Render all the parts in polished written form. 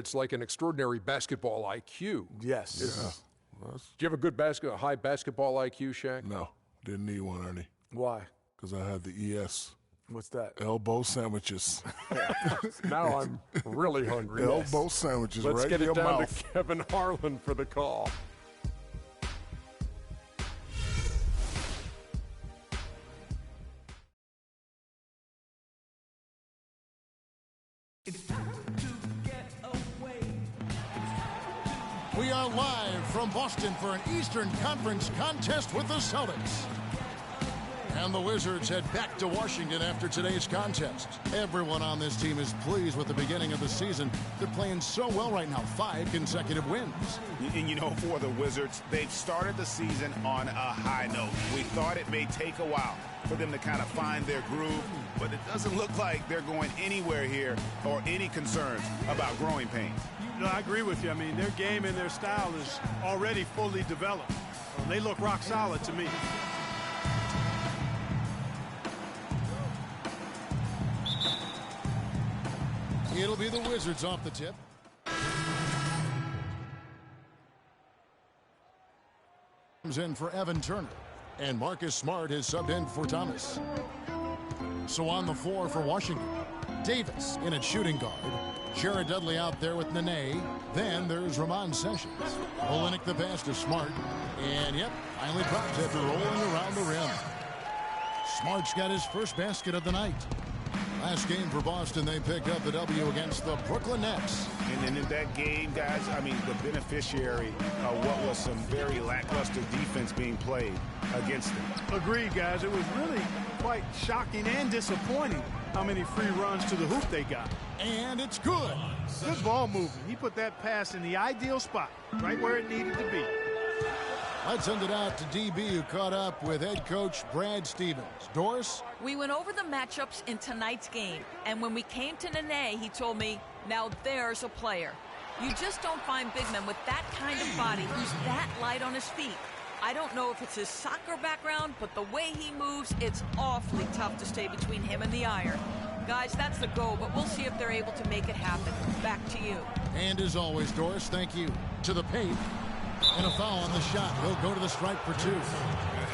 It's like an extraordinary basketball IQ. Yes. Yeah. Do you have a good high basketball IQ, Shaq? No, didn't need one, Ernie. Why? Because I had the ES. What's that? Elbow sandwiches. Now I'm really hungry. Elbow sandwiches Let's right get in your it down mouth. to Kevin Harlan for the call. We are live from Boston for an Eastern Conference contest with the Celtics. And the Wizards head back to Washington after today's contest. Everyone on this team is pleased with the beginning of the season. They're playing so well right now, 5 consecutive wins. And you know, for the Wizards, they've started the season on a high note. We thought it may take a while for them to kind of find their groove, but it doesn't look like they're going anywhere here or any concerns about growing pains. No, I agree with you. I mean, their game and their style is already fully developed. They look rock solid to me. It'll be the Wizards off the tip. Comes in for Evan Turner. And Marcus Smart is subbed in for Thomas. So on the floor for Washington, Davis in at shooting guard. Jared Dudley out there with Nene. Then there's Ramon Sessions. Olynyk the pass to Smart. And yep, finally drops after rolling around the rim. Smart's got his first basket of the night. Last game for Boston, they picked up the W against the Brooklyn Nets. And in that game, guys, I mean, the beneficiary of what was some very lackluster defense being played against them. Agreed, guys. It was really quite shocking and disappointing how many free runs to the hoop they got. And it's good. Good ball movement. He put that pass in the ideal spot, right where it needed to be. Let's send it out to DB, who caught up with head coach Brad Stevens. Doris? We went over the matchups in tonight's game, and when we came to Nene, he told me, now there's a player. You just don't find big men with that kind of body who's that light on his feet. I don't know if it's his soccer background, but the way he moves, it's awfully tough to stay between him and the iron. Guys, that's the goal, but we'll see if they're able to make it happen. Back to you. And as always, Doris, thank you. To the paint. And a foul on the shot. He'll go to the stripe for 2.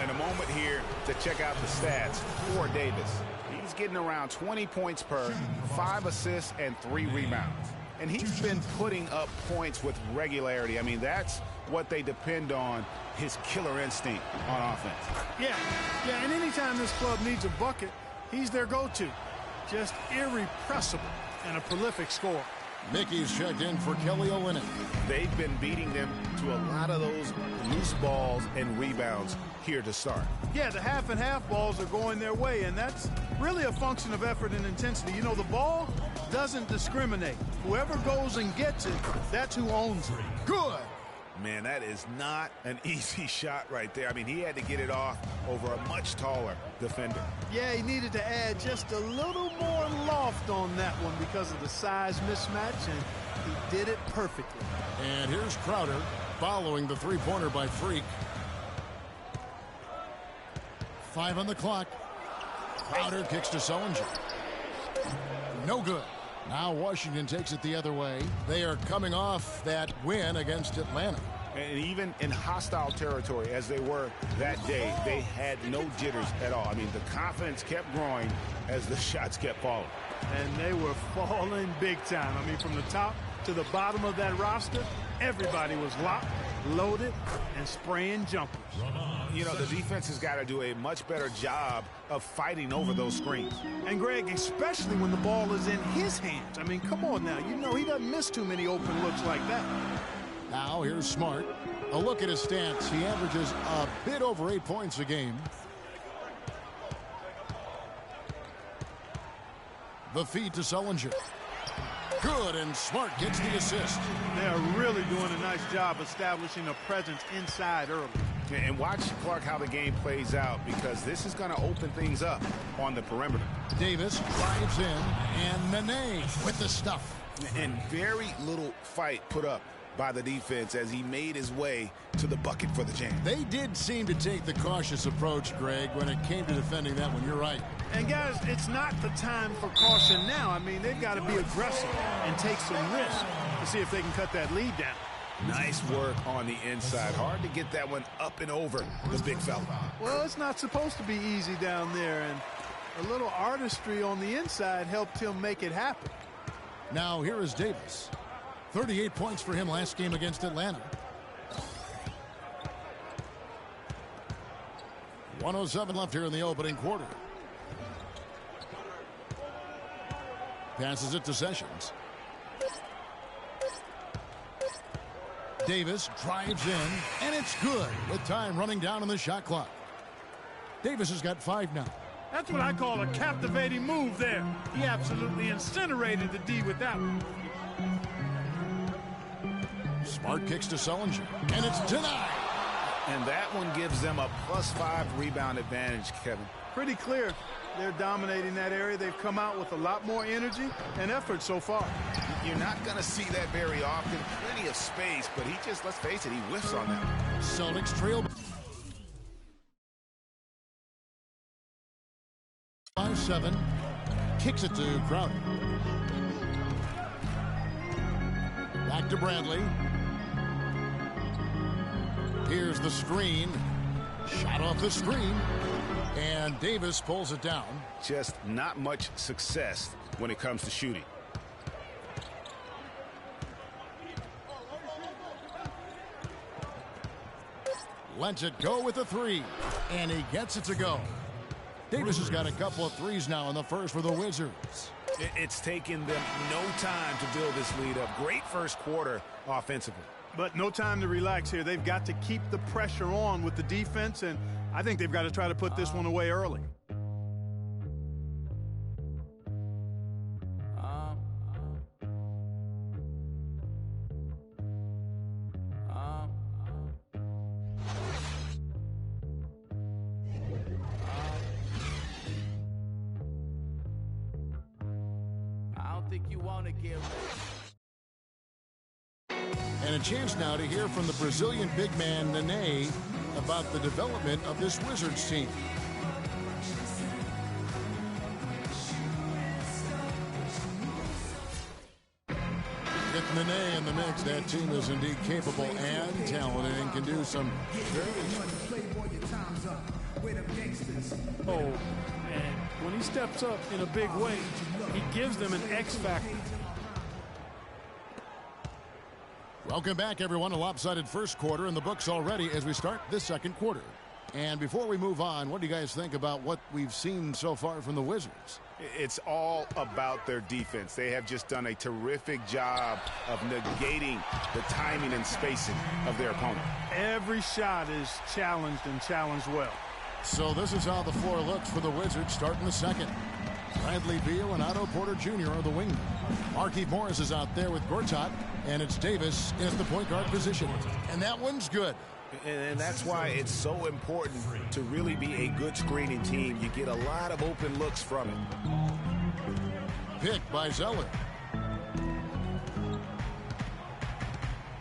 And a moment here to check out the stats for Davis. He's getting around 20 points per, 5 assists, and 3 rebounds. And he's been putting up points with regularity. I mean, that's what they depend on, his killer instinct on offense. Yeah, and anytime this club needs a bucket, he's their go-to. Just irrepressible and a prolific scorer. Mickey's checked in for Kelly Olynyk. They've been beating them to a lot of those loose balls and rebounds here to start. Yeah, the half and half balls are going their way, and that's really a function of effort and intensity. You know, the ball doesn't discriminate. Whoever goes and gets it, that's who owns it. Good. Man, that is not an easy shot right there. I mean, he had to get it off over a much taller defender. Yeah, he needed to add just a little more loft on that one because of the size mismatch, and he did it perfectly. And here's Crowder following the three-pointer by Freak. 5 on the clock. Crowder kicks to Sullinger. No good. Now Washington takes it the other way. They are coming off that win against Atlanta. And even in hostile territory, as they were that day, they had no jitters at all. I mean, the confidence kept growing as the shots kept falling. And they were falling big time. I mean, from the top to the bottom of that roster, everybody was locked, loaded, and spraying jumpers. You know, the defense has got to do a much better job of fighting over those screens. And, Greg, especially when the ball is in his hands. I mean, come on now. You know he doesn't miss too many open looks like that. Now here's Smart. A look at his stats. He averages a bit over 8 points a game. The feed to Sullinger. Good, and Smart gets the assist. They are really doing a nice job establishing a presence inside early. And watch, Clark, how the game plays out, because this is going to open things up on the perimeter. Davis drives in, and Nene with the stuff. And very little fight put up by the defense as he made his way to the bucket for the jam. They did seem to take the cautious approach, Greg, when it came to defending that one. You're right. And, guys, it's not the time for caution now. I mean, they've got to be aggressive and take some risks, to see if they can cut that lead down. Nice work on the inside. Hard to get that one up and over the big fella. Well, it's not supposed to be easy down there, and a little artistry on the inside helped him make it happen. Now here is Davis. 38 points for him last game against Atlanta. 1:07 left here in the opening quarter. Passes it to Sessions. Davis drives in, and it's good with time running down on the shot clock. Davis has got 5 now. That's what I call a captivating move there. He absolutely incinerated the D with that one. Smart kicks to Sullinger, and it's denied. And that one gives them a +5 rebound advantage, Kevin. Pretty clear. They're dominating that area. They've come out with a lot more energy and effort so far. You're not going to see that very often. Plenty of space, but he just, let's face it, he whiffs on that. Celtics trail by 7. Kicks it to Crowder. Back to Bradley. Here's the screen. Shot off the screen. And Davis pulls it down. Just not much success when it comes to shooting. Lets it go with a 3. And he gets it to go. Davis has got a couple of threes now in the first for the Wizards. It's taken them no time to build this lead up. Great first quarter offensively. But no time to relax here. They've got to keep the pressure on with the defense, and I think they've got to try to put this one away early. I don't think you want to give. And a chance now to hear from the Brazilian big man, Nene, about the development of this Wizards team. Get Nene in the mix. That team is indeed capable and talented and can do some very... Oh, and when he steps up in a big way, he gives them an X factor. Welcome back, everyone. A lopsided first quarter in the books already as we start this second quarter. And before we move on, what do you guys think about what we've seen so far from the Wizards? It's all about their defense. They have just done a terrific job of negating the timing and spacing of their opponent. Every shot is challenged and challenged well. So this is how the floor looks for the Wizards starting the second. Bradley Beal and Otto Porter Jr. are the wingmen. Markieff Morris is out there with Gortat, and it's Davis in the point guard position. And that one's good. And that's why it's so important to really be a good screening team. You get a lot of open looks from it. Picked by Zeller.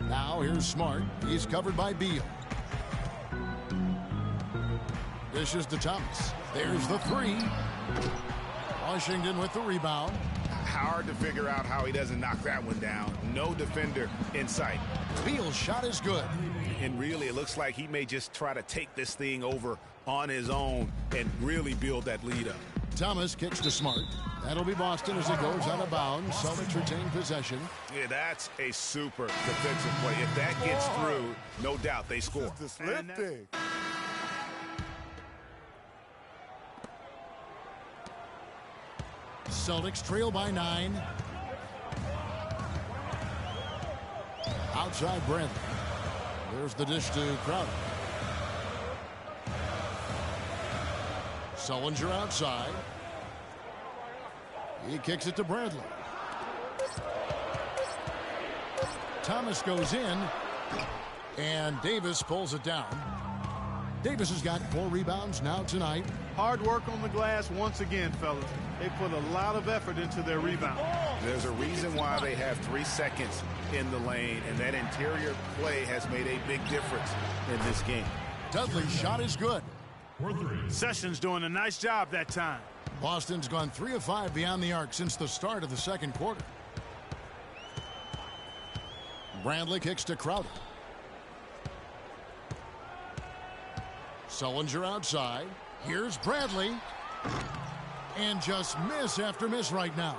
Now here's Smart. He's covered by Beal. Dishes to Thomas. There's the 3. Washington with the rebound. Hard to figure out how he doesn't knock that one down. No defender in sight. Beal's shot is good. And really, it looks like he may just try to take this thing over on his own and really build that lead up. Thomas kicks to Smart. That'll be Boston as it goes out of bounds. Celtics retain possession. Yeah, that's a super defensive play. If that gets through, no doubt they score. The slip thing. Celtics trail by 9. Outside Bradley. There's the dish to Crowder. Sullinger outside. He kicks it to Bradley. Thomas goes in, and Davis pulls it down. Davis has got 4 rebounds now tonight. Hard work on the glass once again, fellas. They put a lot of effort into their rebound. There's a reason why they have 3 seconds in the lane, and that interior play has made a big difference in this game. Dudley's shot is good. Sessions doing a nice job that time. Boston's gone 3 of 5 beyond the arc since the start of the second quarter. Bradley kicks to Crowder. Sullinger outside. Here's Bradley. And just miss after miss right now.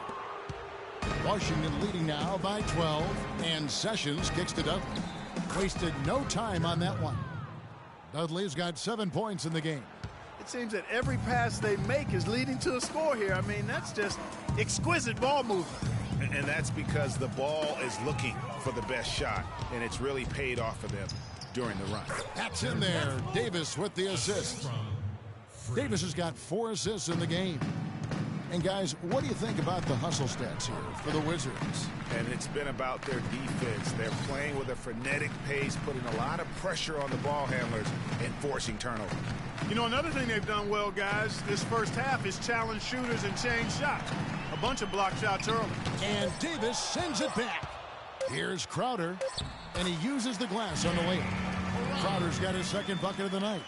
Washington leading now by 12. And Sessions kicks to Dudley. Wasted no time on that one. Dudley's got 7 points in the game. It seems that every pass they make is leading to a score here. I mean, that's just exquisite ball movement. And that's because the ball is looking for the best shot, and it's really paid off for them during the run. That's in there. Davis with the assist. Davis has got 4 assists in the game. And guys, what do you think about the hustle stats here for the Wizards? And it's been about their defense. They're playing with a frenetic pace, putting a lot of pressure on the ball handlers and forcing turnovers. You know, another thing they've done well, guys, this first half is challenge shooters and change shots. A bunch of block shots early. And Davis sends it back. Here's Crowder, and he uses the glass on the layup. Crowder's got his second bucket of the night.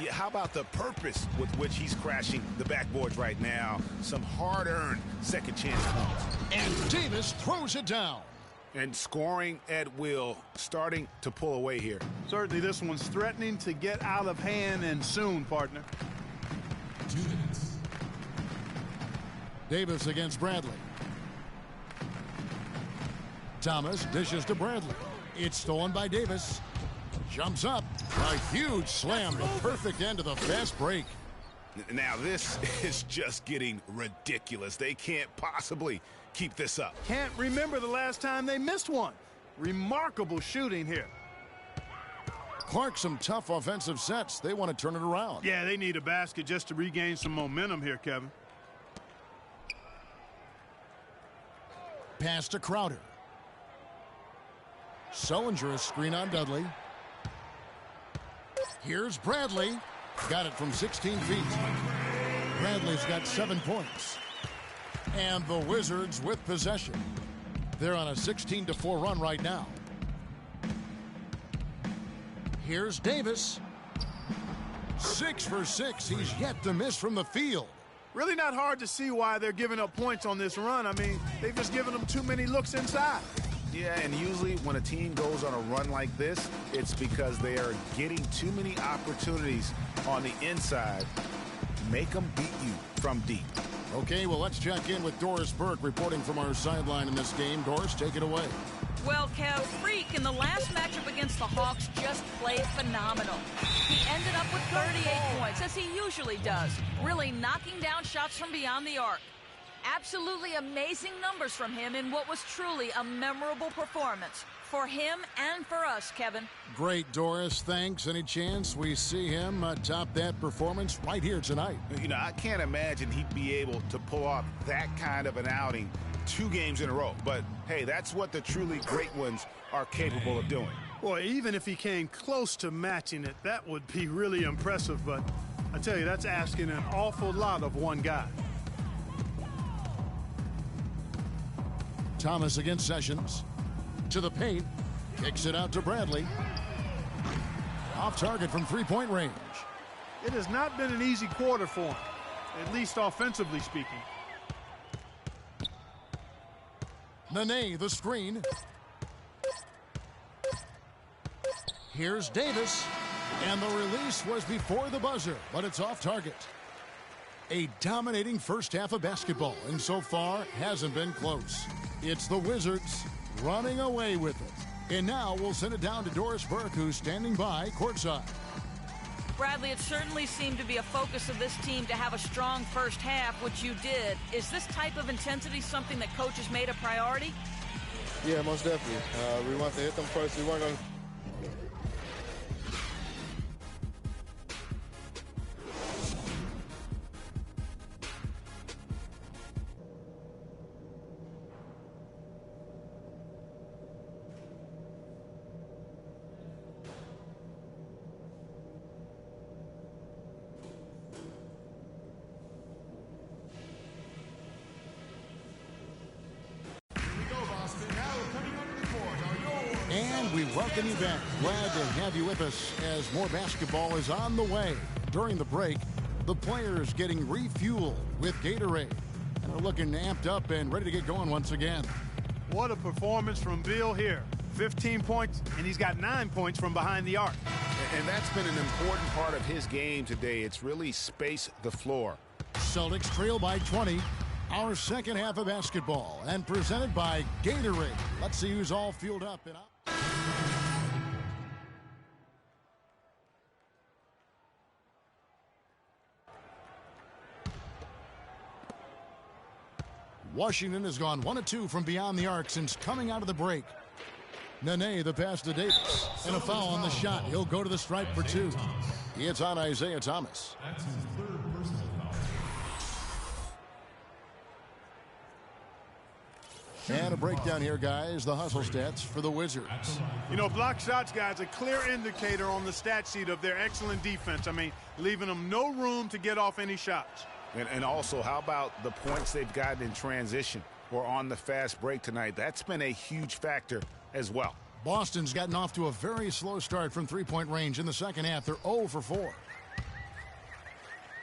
How about the purpose with which he's crashing the backboards right now? Some hard-earned second chance points. And Davis throws it down. And scoring at will, starting to pull away here. Certainly this one's threatening to get out of hand, and soon, partner. 2 minutes. Davis against Bradley. Thomas dishes to Bradley. It's stolen by Davis. Jumps up. A huge slam. The perfect end of the fast break. Now this is just getting ridiculous. They can't possibly keep this up. Can't remember the last time they missed one. Remarkable shooting here. Clark, some tough offensive sets. They want to turn it around. Yeah, they need a basket just to regain some momentum here, Kevin. Pass to Crowder. Sullinger, a screen on Dudley. Here's Bradley. Got it from 16 feet. Bradley's got 7 points. And the Wizards with possession. They're on a 16-4 run right now. Here's Davis. 6 for 6. He's yet to miss from the field. Really not hard to see why they're giving up points on this run. I mean, they've just given them too many looks inside. Yeah, and usually when a team goes on a run like this, it's because they are getting too many opportunities on the inside. Make them beat you from deep. Okay, well, let's check in with Doris Burke reporting from our sideline in this game. Doris, take it away. Well, Kev, Freak in the last matchup against the Hawks just played phenomenal. He ended up with 38 points, as he usually does, really knocking down shots from beyond the arc. Absolutely amazing numbers from him in what was truly a memorable performance for him and for us, Kevin. Great, Doris. Thanks. Any chance we see him top that performance right here tonight? You know, I can't imagine he'd be able to pull off that kind of an outing 2 games in a row. But, hey, that's what the truly great ones are capable of doing. Boy, even if he came close to matching it, that would be really impressive. But I tell you, that's asking an awful lot of one guy. Thomas against Sessions. To the paint. Kicks it out to Bradley. Off target from 3-point range. It has not been an easy quarter for him, at least offensively speaking. Nene, the screen. Here's Davis. And the release was before the buzzer, but it's off target. A dominating first half of basketball, and so far hasn't been close. It's the Wizards running away with it. And now we'll send it down to Doris Burke, who's standing by courtside. Bradley, it certainly seemed to be a focus of this team to have a strong first half, which you did. Is this type of intensity something that coaches made a priority? Yeah, most definitely. We want to hit them first. We weren't going to... And we welcome you back. Glad to have you with us as more basketball is on the way. During the break, the players getting refueled with Gatorade. And they're looking amped up and ready to get going once again. What a performance from Bill here. 15 points, and he's got 9 points from behind the arc. And that's been an important part of his game today. It's really space the floor. Celtics trail by 20. Our second half of basketball, and presented by Gatorade. Let's see who's all fueled up and up. Washington has gone 1 of 2 from beyond the arc since coming out of the break. Nene, the pass to Davis, and a foul on the shot. He'll go to the stripe for 2. It's on Isaiah Thomas. That's his third personal foul. And a breakdown here, guys. The hustle stats for the Wizards. You know, block shots, guys, a clear indicator on the stat sheet of their excellent defense. I mean, leaving them no room to get off any shots. And also, how about the points they've gotten in transition or on the fast break tonight? That's been a huge factor as well. Boston's gotten off to a very slow start from three-point range in the second half. They're 0 for 4.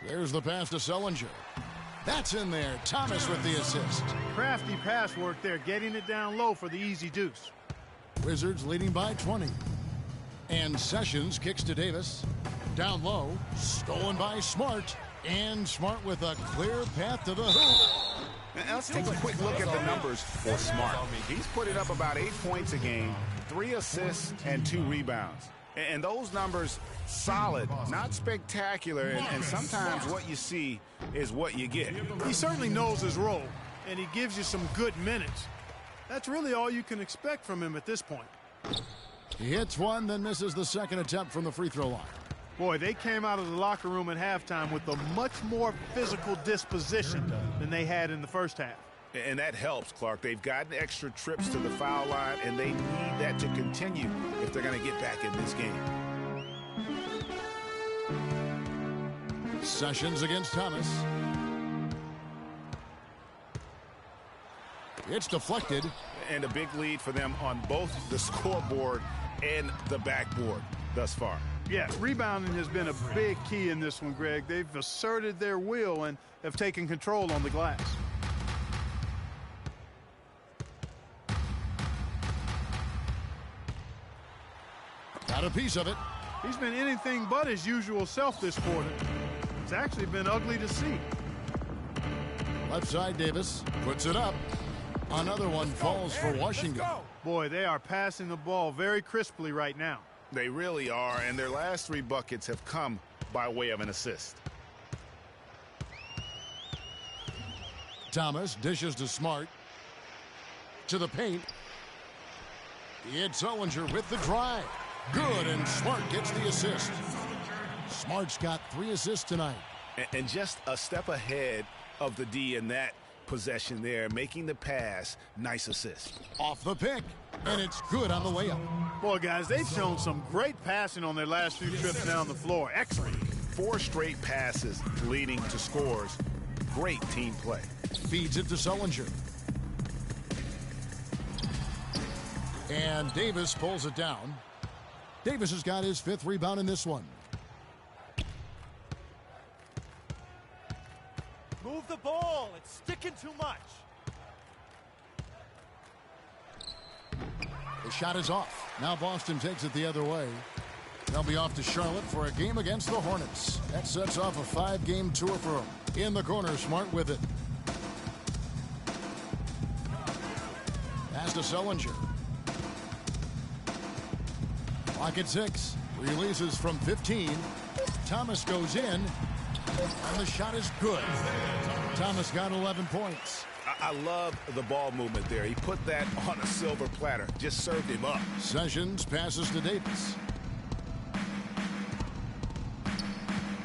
There's the pass to Sullinger. That's in there. Thomas with the assist. Crafty pass work there, getting it down low for the easy deuce. Wizards leading by 20. And Sessions kicks to Davis. Down low. Stolen by Smart. And Smart with a clear path to the hoop. Now, let's take a quick look at the numbers for Smart. He's putting up about 8 points a game, 3 assists, and 2 rebounds. And those numbers, solid, not spectacular, and sometimes what you see is what you get. He certainly knows his role, and he gives you some good minutes. That's really all you can expect from him at this point. He hits one, then misses the second attempt from the free throw line. Boy, they came out of the locker room at halftime with a much more physical disposition than they had in the first half. And that helps, Clark. They've gotten extra trips to the foul line, and they need that to continue if they're going to get back in this game. Sessions against Thomas. It's deflected. And a big lead for them on both the scoreboard and the backboard thus far. Yeah, rebounding has been a big key in this one, Greg. They've asserted their will and have taken control on the glass. Got a piece of it. He's been anything but his usual self this quarter. It's actually been ugly to see. Left side, Davis puts it up. Another one falls for Washington. Boy, they are passing the ball very crisply right now. They really are, and their last 3 buckets have come by way of an assist. Thomas dishes to Smart. To the paint. It's Sullinger with the drive. Good, and Smart gets the assist. Smart's got 3 assists tonight. And just a step ahead of the D in that possession there, making the pass. Nice assist. Off the pick, and it's good on the layup. Boy, guys, they've shown some great passing on their last few trips down the floor. Excellent. 4 straight passes leading to scores. Great team play. Feeds it to Sullinger. And Davis pulls it down. Davis has got his 5th rebound in this one. Move the ball. It's sticking too much. The shot is off. Now Boston takes it the other way. They'll be off to Charlotte for a game against the Hornets. That sets off a 5-game tour for them. In the corner, Smart with it. Pass to Sullinger. Clock at 6. Releases from 15. Thomas goes in. And the shot is good. Thomas got 11 points. I love the ball movement there. He put that on a silver platter. Just served him up. Sessions passes to Davis.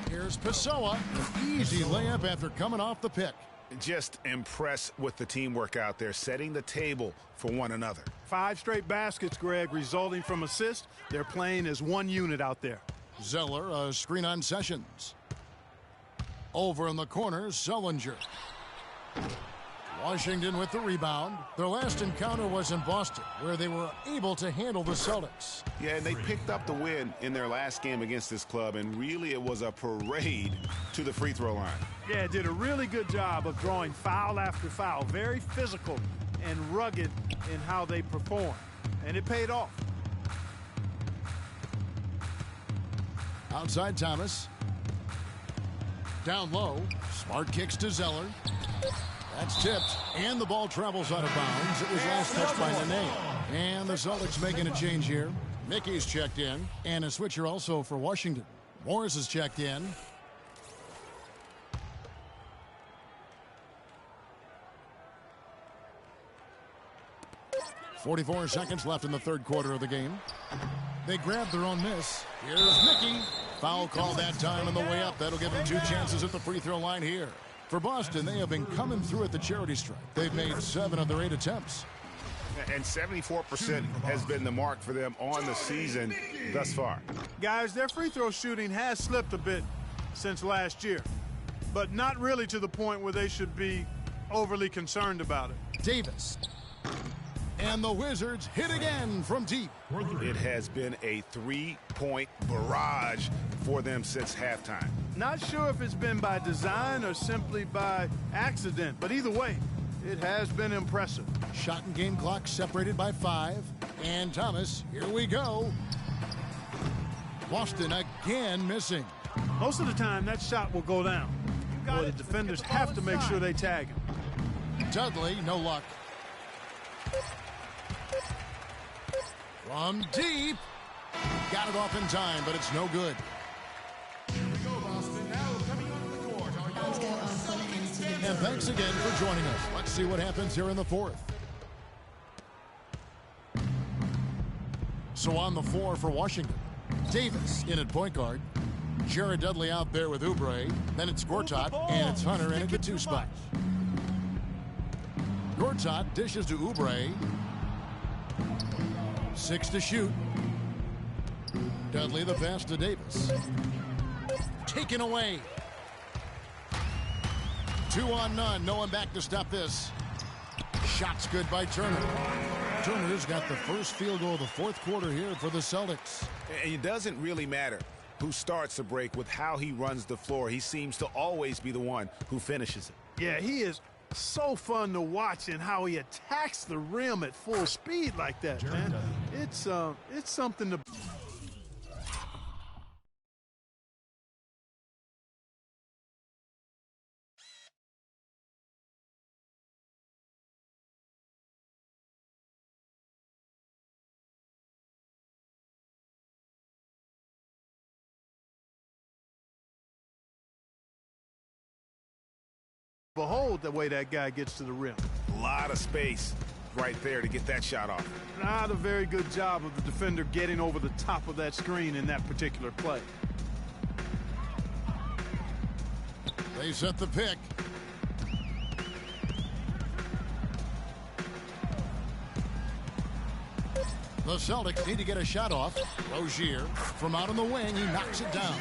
Here's Pessoa. An easy layup after coming off the pick. Just impressed with the teamwork out there, setting the table for one another. 5 straight baskets, Greg, resulting from assists. They're playing as one unit out there. Zeller, a screen on Sessions. Over in the corner, Sullinger. Washington with the rebound. Their last encounter was in Boston, where they were able to handle the Celtics. Yeah, and they picked up the win in their last game against this club, and really it was a parade to the free throw line. Yeah, did a really good job of drawing foul after foul. Very physical and rugged in how they perform. and it paid off. Outside Thomas. Down low. Smart kicks to Zeller. That's tipped, and the ball travels out of bounds. It was last touched by Nene. And the Celtics making a change here. Mickey's checked in, and a switcher also for Washington. Morris is checked in. .44 seconds left in the third quarter of the game. They grab their own miss. Here's Mickey. Foul call that time on the way up. That'll give him 2 chances at the free throw line here. For Boston, they have been coming through at the charity stripe. They've made 7 of their 8 attempts. And 74% has been the mark for them on the season thus far. Guys, their free throw shooting has slipped a bit since last year, but not really to the point where they should be overly concerned about it. Davis. And the Wizards hit again from deep. It has been a 3-point barrage for them since halftime. Not sure if it's been by design or simply by accident, but either way, it has been impressive. Shot and game clock separated by 5. And Thomas, here we go. Boston again missing. Most of the time, that shot will go down. Boy, the defenders have to make sure they tag him. Dudley, no luck. From deep. Got it off in time, but it's no good. And thanks again for joining us. Let's see what happens here in the fourth. So on the floor for Washington, Davis in at point guard. Jared Dudley out there with Oubre. Then it's Gortat, and it's Hunter in at the 2 spot. Gortat dishes to Oubre. 6 to shoot. Dudley the pass to Davis. Taken away. 2 on none. No one back to stop this. Shot's good by Turner. Turner's got the first field goal of the fourth quarter here for the Celtics. And it doesn't really matter who starts the break with how he runs the floor. He seems to always be the one who finishes it. Yeah, he is so fun to watch and how he attacks the rim at full speed like that, man. It's something to... behold the way that guy gets to the rim. A lot of space right there to get that shot off. Not a very good job of the defender getting over the top of that screen in that particular play. They set the pick. The Celtics need to get a shot off. Rozier from out on the wing, he knocks it down.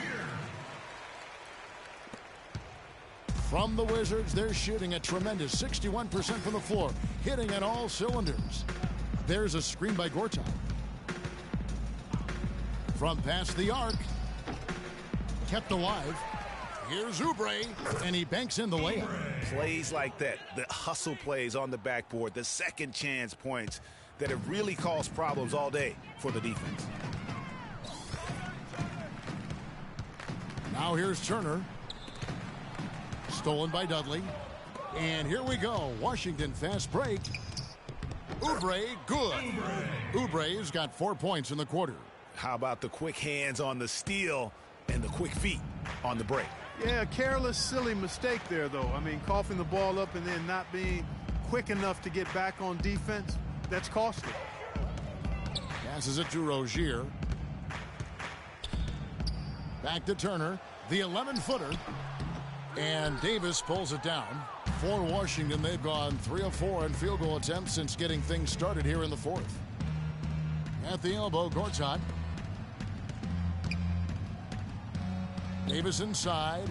From the Wizards, they're shooting a tremendous 61% from the floor, hitting on all cylinders. There's a screen by Gortat. From past the arc, kept alive. Here's Oubre, and he banks in the layup. Plays like that, the hustle plays on the backboard, the second chance points that have really caused problems all day for the defense. Now here's Turner. Stolen by Dudley. And here we go. Washington fast break. Oubre, good. Oubre's got 4 points in the quarter. How about the quick hands on the steal and the quick feet on the break? Yeah, a careless, silly mistake there, though. I mean, coughing the ball up and then not being quick enough to get back on defense, that's costly. Passes it to Rozier. Back to Turner. The 11-footer. And Davis pulls it down. For Washington, they've gone 3 of 4 in field goal attempts since getting things started here in the fourth. At the elbow, Gortat. Davis inside.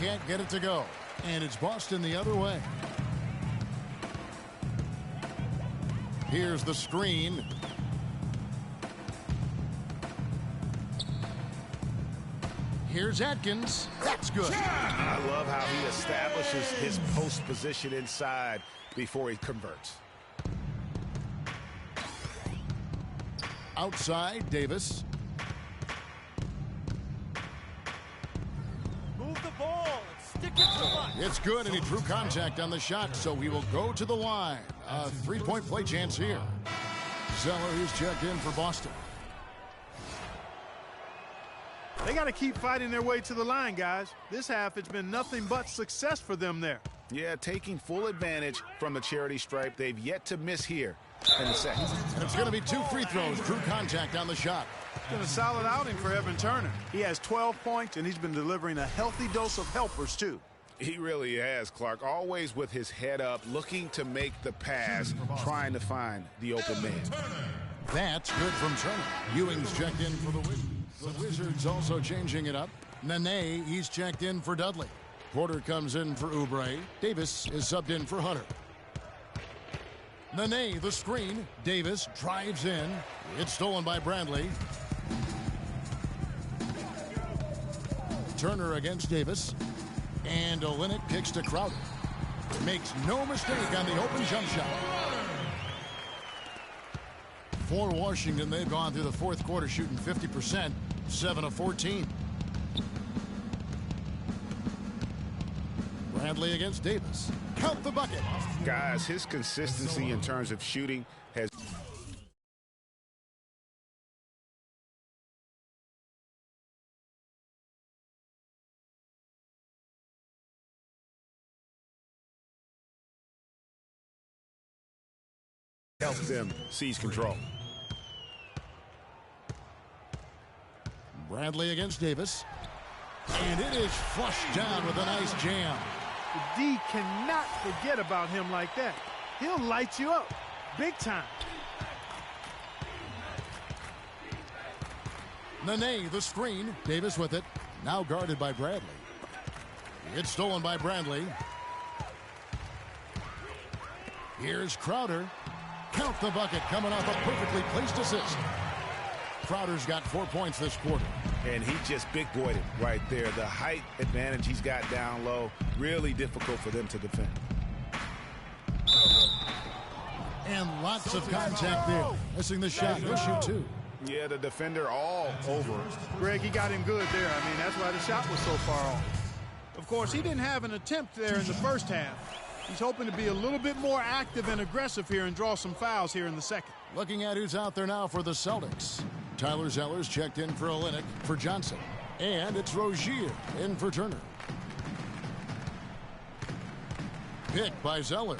Can't get it to go. And it's Boston the other way. Here's the screen. Here's Atkins. That's good. I love how he establishes his post position inside before he converts. Outside, Davis. Move the ball. It's sticking too much. It's good, and he drew contact on the shot, so he will go to the line. A three-point play chance here. Zeller is checked in for Boston. They got to keep fighting their way to the line, guys. This half, it's been nothing but success for them there. Yeah, taking full advantage from the charity stripe. They've yet to miss here in the second. And it's going to be 2 free throws. Drew contact on the shot. It's been a solid outing for Evan Turner. He has 12 points, and he's been delivering a healthy dose of helpers, too. He really has, Clark. Always with his head up, looking to make the pass, trying to find the open man. That's good from Turner. Ewing's checked in for the Wizards. The Wizards also changing it up. Nene, he's checked in for Dudley. Porter comes in for Oubre. Davis is subbed in for Hunter. Nene, the screen. Davis drives in. It's stolen by Bradley. Turner against Davis. And Olynyk kicks to Crowder. Makes no mistake on the open jump shot. For Washington, they've gone through the fourth quarter shooting 50%, 7 of 14. Bradley against Davis. Count the bucket. Guys, his consistency in terms of shooting has... helped them seize control. Bradley against Davis. And it is flushed down with a nice jam. The D cannot forget about him like that. He'll light you up big time. Nene, the screen. Davis with it. Now guarded by Bradley. It's stolen by Bradley. Here's Crowder. Count the bucket, coming off a perfectly placed assist. Crowder's got 4 points this quarter. And he just big-boyed it right there. The height advantage he's got down low, really difficult for them to defend. And lots of contact there. Missing the shot. He'll shoot 2. Yeah, the defender all over. Greg, he got him good there. I mean, that's why the shot was so far off. Of course, he didn't have an attempt there in the first half. He's hoping to be a little bit more active and aggressive here and draw some fouls here in the second. Looking at who's out there now for the Celtics. Tyler Zeller's checked in for Olynyk for Johnson. And it's Rozier in for Turner. Pick by Zeller.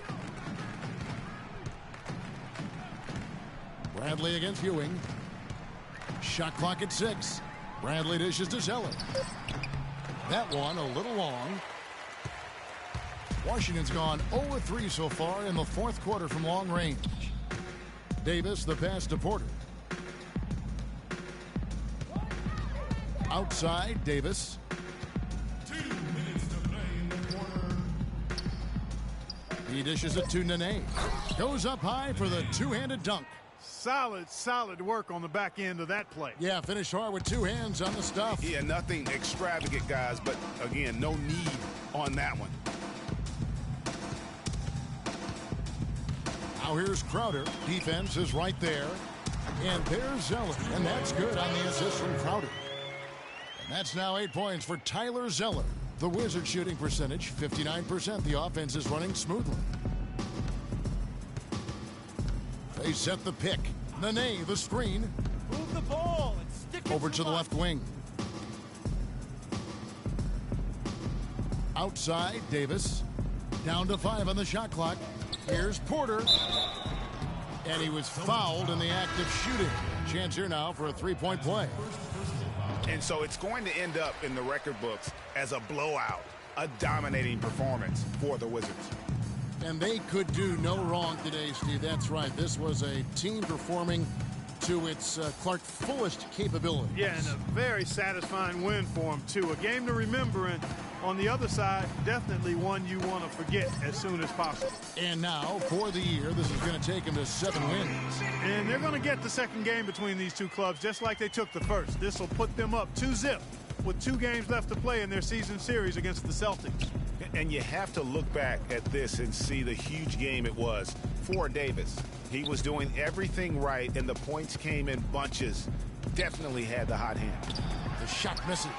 Bradley against Ewing. Shot clock at 6. Bradley dishes to Zeller. That one a little long. Washington's gone 0-3 so far in the fourth quarter from long range. Davis, the pass to Porter. Outside, Davis. 2 minutes to play in the quarter. He dishes it to Nene. Goes up high for the two-handed dunk. Solid work on the back end of that play. Yeah, finished hard with 2 hands on the stuff. Yeah, nothing extravagant, guys, but again, no need on that one. Now here's Crowder. Defense is right there. And there's Zeller. And that's good on the assist from Crowder. And that's now 8 points for Tyler Zeller. The Wizards shooting percentage, 59%. The offense is running smoothly. They set the pick. Nene, the screen. Move the ball. It's sticking Over too to the much. left wing. Outside, Davis. Down to 5 on the shot clock. Here's Porter. And he was fouled in the act of shooting. Chance here now for a 3-point play. And so it's going to end up in the record books as a blowout, a dominating performance for the Wizards. And they could do no wrong today, Steve. That's right. This was a team performing to its Clark fullest capabilities. Yeah, and a very satisfying win for him, too. A game to remember, and on the other side, definitely one you want to forget as soon as possible. And now, for the year, this is going to take them to 7 wins. And they're going to get the second game between these two clubs just like they took the first. This will put them up 2-0 with 2 games left to play in their season series against the Celtics. And you have to look back at this and see the huge game it was for Davis. He was doing everything right, and the points came in bunches. Definitely had the hot hand. The shot misses.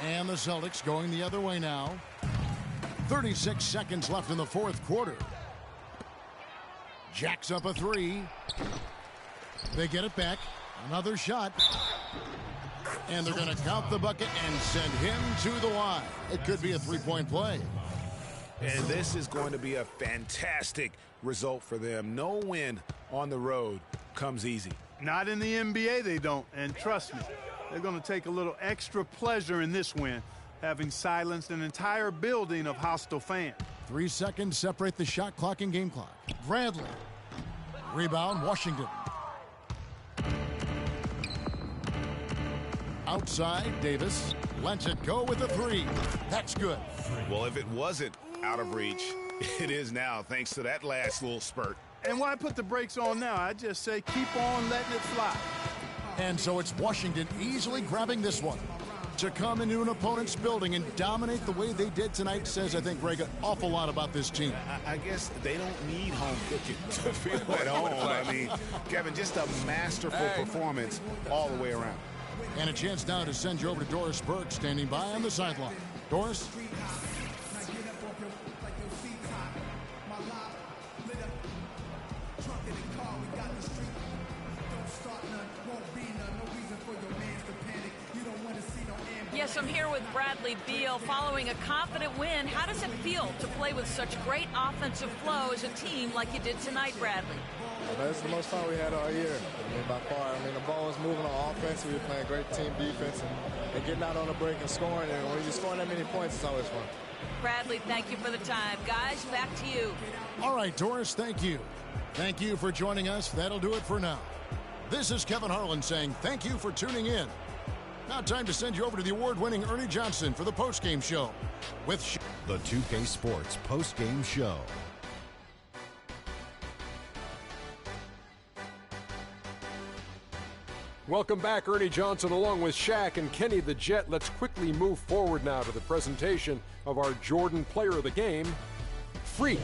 And the Celtics going the other way now. 36 seconds left in the fourth quarter. Jacks up a three. They get it back. Another shot. And they're going to count the bucket and send him to the line. It could be a three-point play. And this is going to be a fantastic result for them. No win on the road comes easy. Not in the NBA, they don't. And trust me, they're going to take a little extra pleasure in this win, having silenced an entire building of hostile fans. 3 seconds separate the shot clock and game clock. Bradley. Rebound, Washington. Outside, Davis lets it go with a three. That's good. Well, if it wasn't out of reach, it is now, thanks to that last little spurt. And why put the brakes on now? I just say keep on letting it fly. And so it's Washington easily grabbing this one. To come into an opponent's building and dominate the way they did tonight says, I think, Greg, an awful lot about this team. I guess they don't need home cooking to feel at home. I mean, Kevin, just a masterful performance all the way around. And a chance now to send you over to Doris Burke, standing by on the sideline. Doris? Yes, I'm here with Bradley Beal following a confident win. How does it feel to play with such great offensive flow as a team like you did tonight, Bradley? That's the most fun we had all year. I mean, by far. I mean, the ball was moving on offense. We were playing great team defense and getting out on the break and scoring. And when you're scoring that many points, it's always fun. Bradley, thank you for the time. Guys, back to you. All right, Doris, thank you. Thank you for joining us. That'll do it for now. This is Kevin Harlan saying thank you for tuning in. Now time to send you over to the award-winning Ernie Johnson for the postgame show with the 2K Sports postgame show. Welcome back, Ernie Johnson, along with Shaq and Kenny the Jet. Let's quickly move forward now to the presentation of our Jordan Player of the Game, Freak.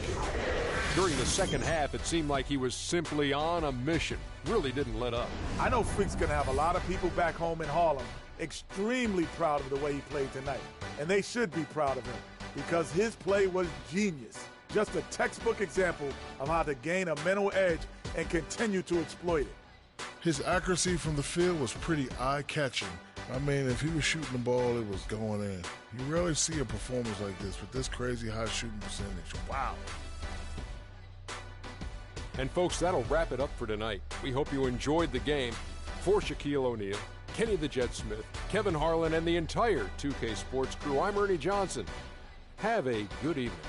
During the second half, it seemed like he was simply on a mission. Really didn't let up. I know Freak's going to have a lot of people back home in Harlem extremely proud of the way he played tonight. And they should be proud of him because his play was genius. Just a textbook example of how to gain a mental edge and continue to exploit it. His accuracy from the field was pretty eye-catching. I mean, if he was shooting the ball, it was going in. You rarely see a performance like this with this crazy high shooting percentage. Wow. And folks, that'll wrap it up for tonight. We hope you enjoyed the game. For Shaquille O'Neal, Kenny the Jet Smith, Kevin Harlan, and the entire 2K Sports crew, I'm Ernie Johnson. Have a good evening.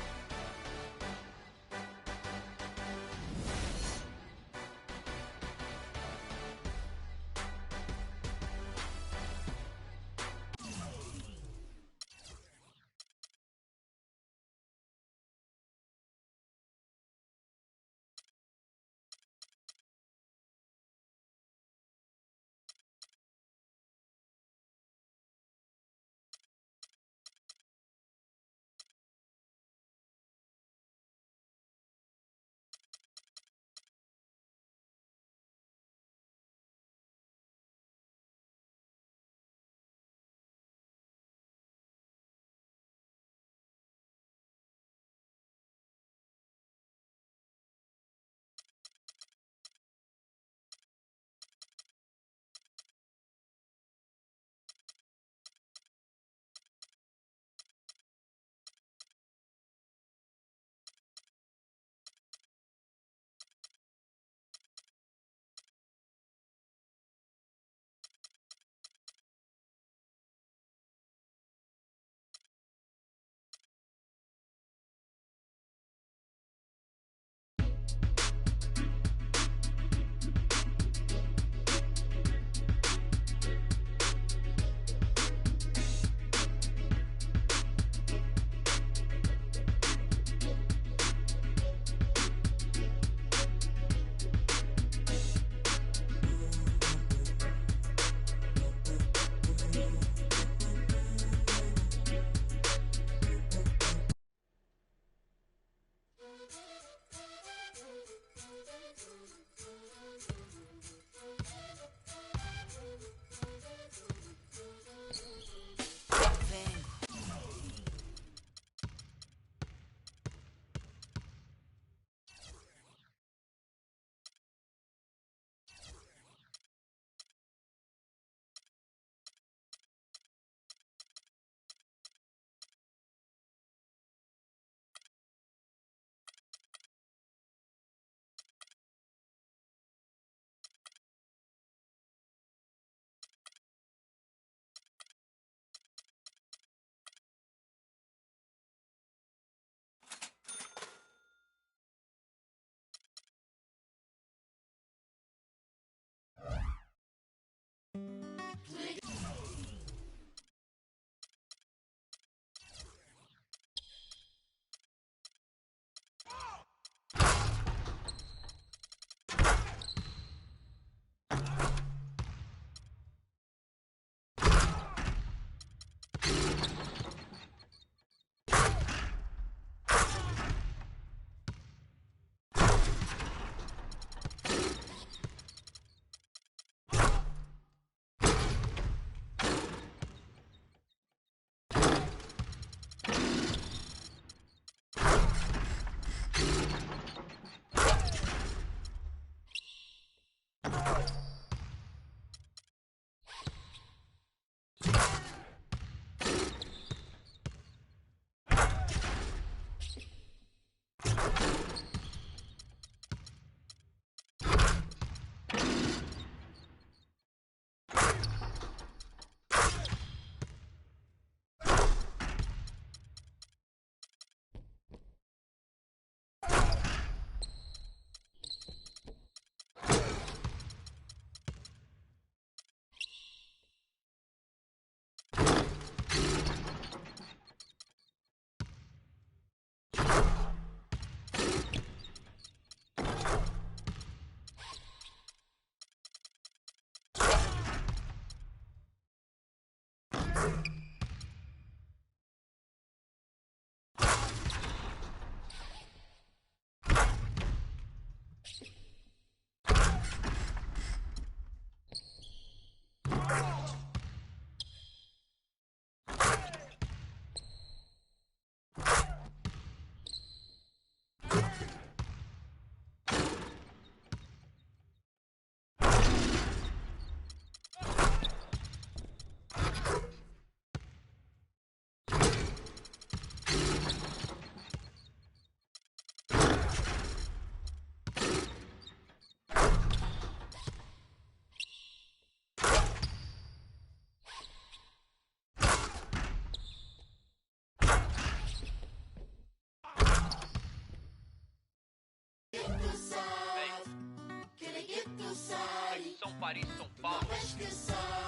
São Paris, São Paulo,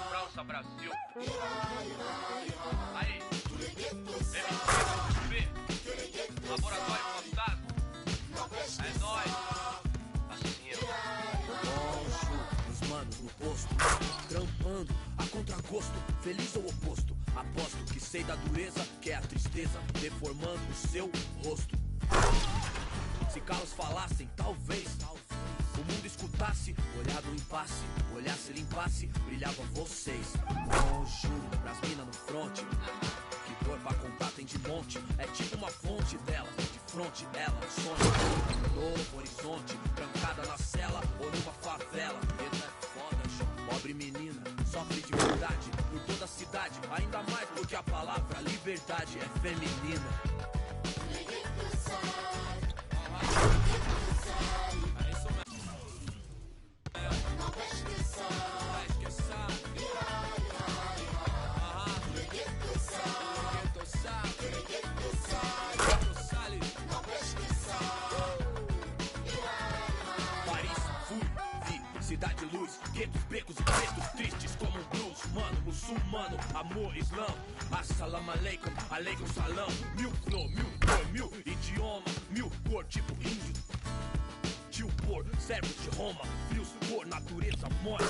França, Brasil. Aí, MCB, Laboratório Fantasma. É nóis. Assim, os manos no posto, trampando a contragosto, feliz ou oposto. Aposto que sei da dureza, que é a tristeza, deformando o seu rosto. Se calos falassem, talvez o mundo escutasse, olhar no impasse, olhasse, limpasse, brilhava vocês. Oh, juro, pras minas no fronte, que dor pra contar tem de monte. É tipo uma fonte dela, de fronte dela, sonho, novo horizonte, trancada na cela ou numa favela. Essa é foda, show. Pobre menina, sofre de verdade por toda a cidade, ainda mais porque a palavra liberdade é feminina. Cidade luz, guetos, becos e pretos tristes como um blues. Mano, muçulmano, amor, islã. Assalamu alaikum, alaikum salam. Mil flow, mil cor, mil idioma, mil cor, tipo índio. Tio por, servos de Roma, frios por natureza morta.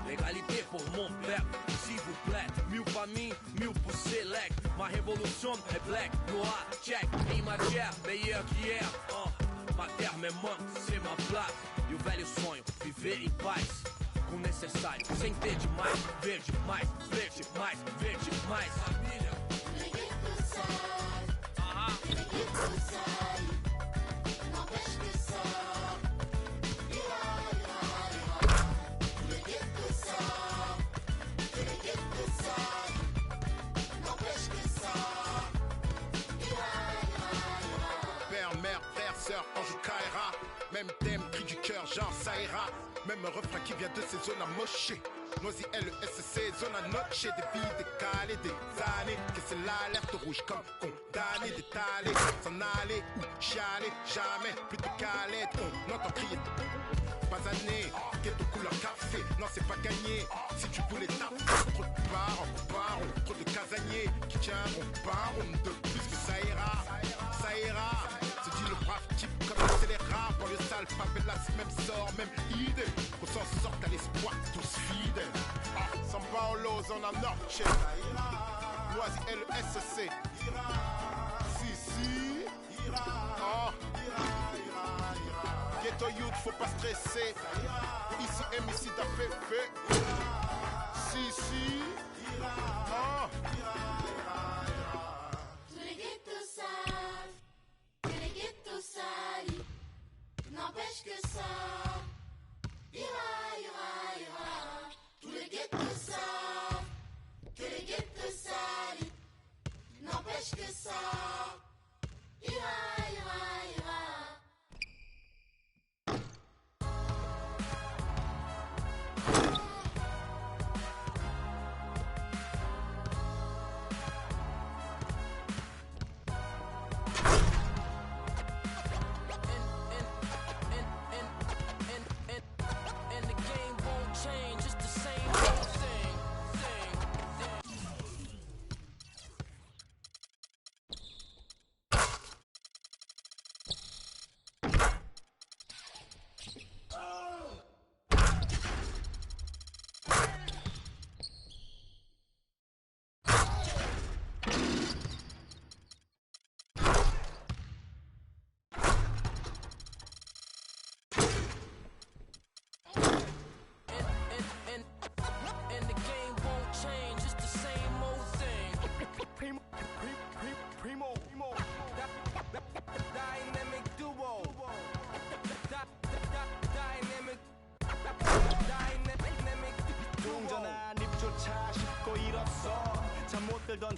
Legalité pour mon père, s'il vous plaît. Mil pra mim, mil pro select. Ma révolution é black, noir, check. Em matière, meilleur qu'hier. Ma terre me manque, c'est ma place. E o velho sonho, viver em paz. Com o necessário, sem ter demais. Verde mais, verde mais, verde mais. Família. Père, mère, frère, sœur, ange Kaira. Même thème, cri du cœur, genre ça ira. Même refrain qui vient de ces zones amochées. Noisy LSC, zone à noche. Des vies décalées, des années. Que c'est l'alerte rouge comme condamné, détalé. S'en aller ou chialer, jamais. Plus de calette, on entend crier. Pas anné, ghetto couleur café. Non, c'est pas gagné. Si tu voulais taper, trop de barons, trop de casaniers qui tiendront pas rond de plus que ça ira. Ça ira. Se dit le brave type comme le scélérat. Pour le sale, favelas, même sort, même idée. Qu'on s'en sorte à l'espoir, tous fidèles. São Paulo, zona norte. Noisy LSC. Si. Oh. Ghetto youth, faut pas stresser. Ici, MC d'APP. Si. Oh. Tous les ghettos savent que les ghettos salient. N'empêche que ça ira. Tous les ghettos savent que les ghettos salient. N'empêche que ça ira.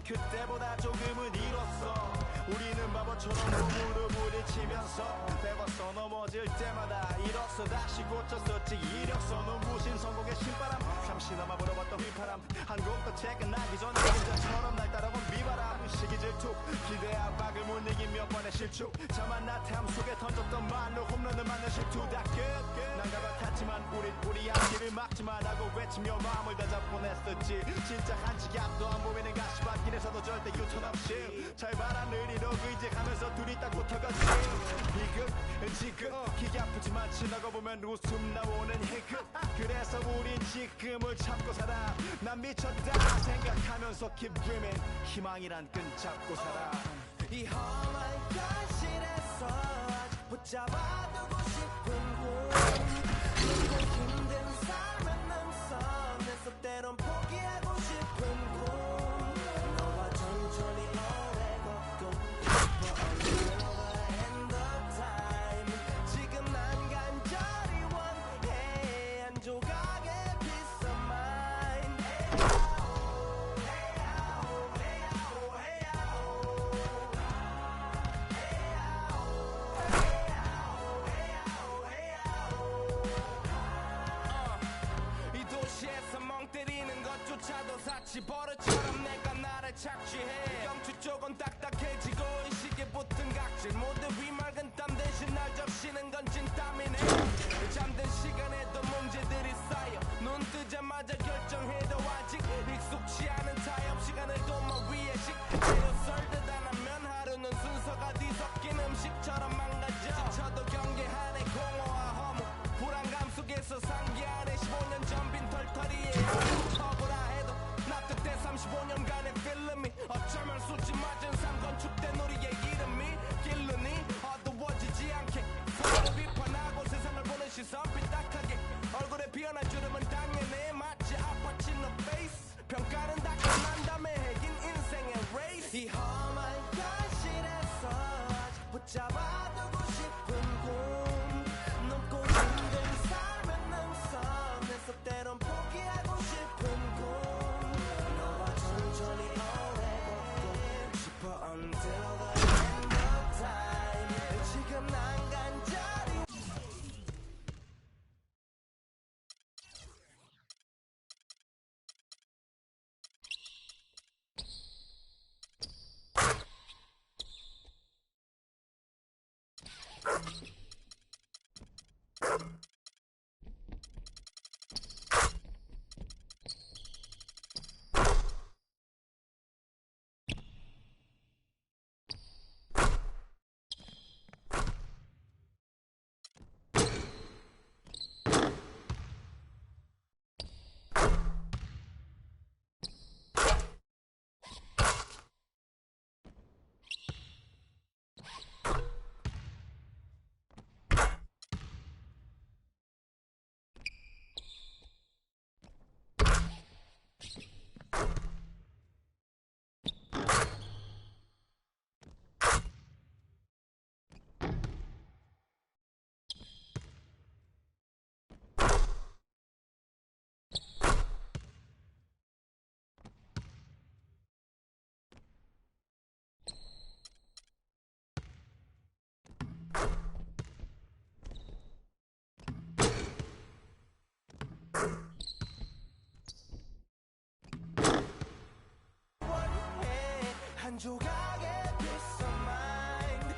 그때보다 조금은 잃었어. 우리는 바보처럼 몸으로 부딪히면서 배웠어. 넘어질 때마다 일었어. 다시 고쳤었지. 이력서 눈부신 성공의 신바람. 잠시나마 불어봤던 휘파람. 한 곡도 퇴근하기 전에 혼자처럼 날 따라온 비바람. 시기 질투 기대 압박을 못 이긴 몇 번의 실축. 자만 나탐 속에 던졌던 말로 홈런을 맞는 실투. 다 끝. 난가가 탔지만 우리 앞길을 막지만 하고 외치며 마음을 다잡곤 했었지. 진짜 한치 앞도 안 보이는 가시밭길에서도 절대 유턴 없이 잘 봐라 느리로 의지하면서 둘이 딱 붙어갔지. 비극 지금 기가 아프지만 지나고 보면 웃음 나오는 희극. 그래서 우린 지금을 참고 살아. 난 미쳤다 생각하면서 keep dreaming. 희망이란 끈 잡고 살아. 이 험한 현실에서 아직 붙잡아두고 싶은 꿈. 그리고 힘든 삶은 능선에서 때론 포기하고 싶은 꿈. 너와 천천히 오래 걷고 싶어 until the end of time. 지금 난 간절히 원해 한 조각의 peace of mind. 이 도시에서 멍 때리는 것조차도 사치. 버릇처럼 내가 나를 착취해. 영추 쪽은 딱딱해지고 의식에 붙은 각질. 모두 위맑은 땀 대신 날 적시는 건 진땀이네. 잠든 시간에도 문제들이 쌓여. 눈 뜨자마자 결정해도 아직 익숙치 않은 타협. 시간을 도마 위에 식재료 썰듯 안 하면 하루는 순서가 뒤섞인 음식처럼 망가져. 지쳐도 경계하네 공허와 허무. 불안감 속에서 상기하네 15년 전 빈 털터리에 억울해도 납득돼 35년간의 필름이. 어쩌면 수치 맞은 삶 건축된 우리의 이름이 길르니 어두워지지 않게. 서로를 비판하고 세상을 보는 시선 삐딱하게. 얼굴에 피어난 주름은 당연해. 마치 아파치 너 페이스. 평가는 다 끝난 다음에 핵인 인생의 레이스. 이 험한 현실에서 아직 붙잡아두고 싶은 꿈. 높고 힘든 삶은 능선에서 때론 포기하고 싶은 꿈. 너와 천천히 오래 걷고 싶어 until the end of time. 지금 난 간절히 한 조각의 peace of mind.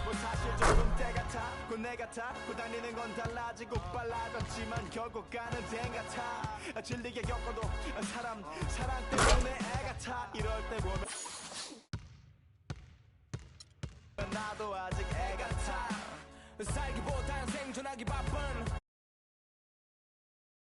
뭐 사실 조금 때 같아. 내 같아. 다니는 건 달라지고 빨라졌지만 결국 가는 데 같아. 질리게 겪어도 사랑 때문에 애 같아. 이럴 때 보면 나도 아직 애 같아. 살기보단 생존하기 바쁜